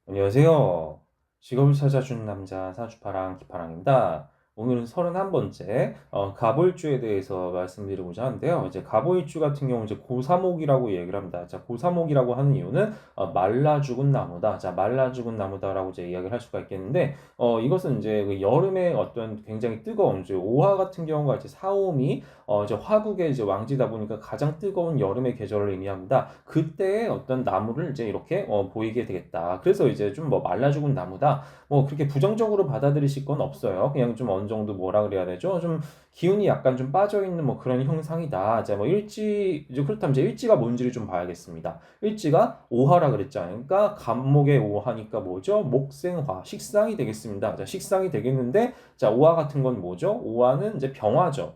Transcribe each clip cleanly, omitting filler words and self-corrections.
안녕하세요. 직업을 찾아준 남자 사주파랑 기파랑입니다. 오늘은 31번째 갑오일주에 대해서 말씀드리고자 하는데요. 이제 갑오일주 같은 경우 이제 고사목이라고 얘기를 합니다. 자, 고사목이라고 하는 이유는 말라 죽은 나무다. 자, 말라 죽은 나무다라고 이제 이야기를 할 수가 있겠는데 이것은 이제 그 여름에 어떤 굉장히 뜨거운 이제 오화 같은 경우가 이제 사오미 이제 화국의 이제 왕지다 보니까 가장 뜨거운 여름의 계절을 의미합니다. 그때의 어떤 나무를 이제 이렇게 보이게 되겠다. 그래서 이제 좀 뭐 말라 죽은 나무다. 뭐 그렇게 부정적으로 받아들이실 건 없어요. 그냥 좀 어느 정도 뭐라 그래야 되죠? 좀 기운이 약간 좀 빠져 있는 뭐 그런 형상이다. 이제 뭐 일지 이제 그렇다면 이제 일지가 뭔지를 좀 봐야겠습니다. 일지가 오화라 그랬잖아요. 그러니까 갑목의 오화니까 뭐죠? 목생화, 식상이 되겠습니다. 자, 식상이 되겠는데 자, 오화 같은 건 뭐죠? 오화는 이제 병화죠.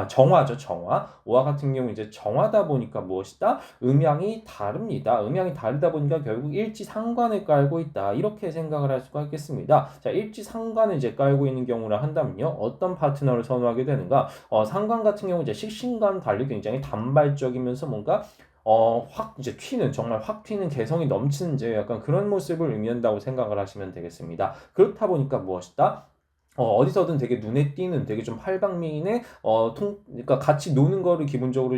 정화죠, 정화. 오화 같은 경우 이제 정화다 보니까 무엇이다? 음양이 다릅니다. 음양이 다르다 보니까 결국 일지상관을 깔고 있다. 이렇게 생각을 할 수가 있겠습니다. 자, 일지상관을 이제 깔고 있는 경우라 한다면요. 어떤 파트너를 선호하게 되는가? 상관 같은 경우 이제 식신과는 달리 굉장히 단발적이면서 뭔가 확 이제 튀는 정말 확 튀는 개성이 넘치는 이제 약간 그런 모습을 의미한다고 생각을 하시면 되겠습니다. 그렇다 보니까 무엇이다? 어디서든 되게 눈에 띄는 되게 좀 팔방미인의 그러니까 같이 노는 거를 기본적으로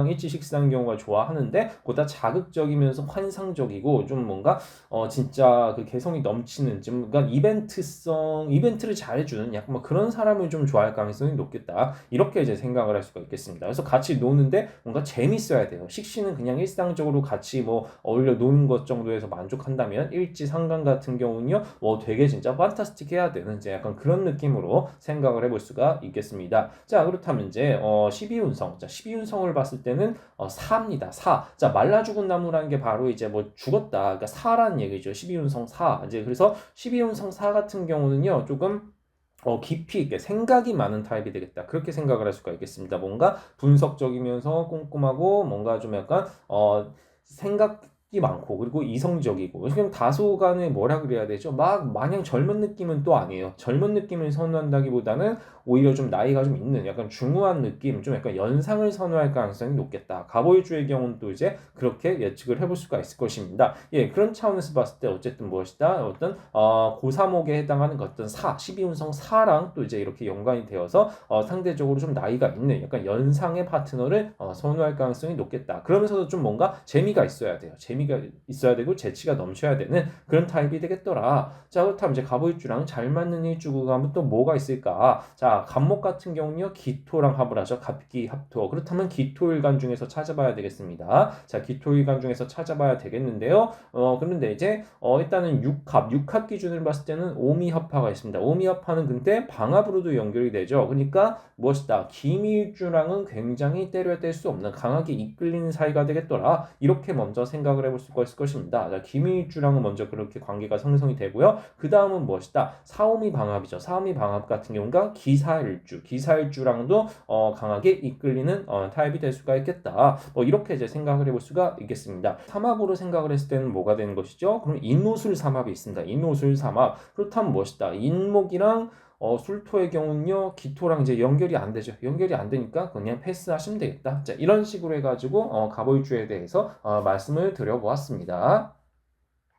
일지 식상 경우가 좋아하는데 보다 자극적이면서 환상적이고 좀 뭔가 진짜 그 개성이 넘치는 좀 그러니까 이벤트를 잘해주는 약간 뭐 그런 사람을 좀 좋아할 가능성이 높겠다 이렇게 이제 생각을 할 수가 있겠습니다. 그래서 같이 노는데 뭔가 재밌어야 돼요. 식신은 그냥 일상적으로 같이 뭐 어울려 노는 것 정도에서 만족한다면 일지 상관 같은 경우는요 되게 진짜 판타스틱해야 되는 이제 약간 그런 느낌으로 생각을 해볼 수가 있겠습니다. 자, 그렇다면 이제 12운성. 자, 12운성을 봤을 때는 사입니다. 사. 자, 말라 죽은 나무라는 게 바로 이제 뭐 죽었다. 그러니까 사라는 얘기죠. 12운성 사. 이제 그래서 12운성 사 같은 경우는요. 조금 깊이 있게 생각이 많은 타입이 되겠다. 그렇게 생각을 할 수가 있겠습니다. 뭔가 분석적이면서 꼼꼼하고 뭔가 좀 약간 생각이 많고 그리고 이성적이고 지금 다소간에 뭐라 그래야 되죠? 막 마냥 젊은 느낌은 또 아니에요. 젊은 느낌을 선호한다기보다는 오히려 좀 나이가 좀 있는 약간 중후한 느낌, 좀 약간 연상을 선호할 가능성이 높겠다. 갑오일주의 경우는 또 이제 그렇게 예측을 해볼 수가 있을 것입니다. 예, 그런 차원에서 봤을 때 어쨌든 무엇이다? 어떤 고사목에 해당하는 어떤 12운성 사랑 또 이제 이렇게 연관이 되어서 상대적으로 좀 나이가 있는 약간 연상의 파트너를 선호할 가능성이 높겠다. 그러면서도 좀 뭔가 재미가 있어야 돼요. 재미가 있어야 되고 재치가 넘쳐야 되는 그런 타입이 되겠더라. 자, 그렇다면 이제 갑오일주랑 잘 맞는 일주가 하면 또 뭐가 있을까? 자, 갑목 같은 경우는요. 기토랑 합을 하죠. 갑기 합토. 그렇다면 기토일간 중에서 찾아봐야 되겠습니다. 자, 기토일간 중에서 찾아봐야 되겠는데요. 그런데 이제 일단은 육합 기준으로 봤을 때는 오미합파가 있습니다. 오미합파는 근데 방합으로도 연결이 되죠. 그러니까 무엇이다? 기미일주랑은 굉장히 때려야 뗄 수 없는 강하게 이끌리는 사이가 되겠더라. 이렇게 먼저 생각을 해볼 수가 있을 것입니다. 자, 기미일주랑은 먼저 그렇게 관계가 형성이 되고요. 그 다음은 무엇이다? 사오미 방합이죠. 사오미 방합 같은 경우가 기사일주랑도 강하게 이끌리는 타입이 될 수가 있겠다. 이렇게 이제 생각을 해볼 수가 있겠습니다. 삼합으로 생각을 했을 때는 뭐가 되는 것이죠? 그럼 인오술 삼합이 있습니다. 인오술 삼합. 그렇다면 무엇이다? 인목이랑 술토의 경우는요, 기토랑 이제 연결이 안 되죠. 연결이 안 되니까 그냥 패스하시면 되겠다. 자, 이런 식으로 해가지고 갑오일주에 대해서 말씀을 드려보았습니다.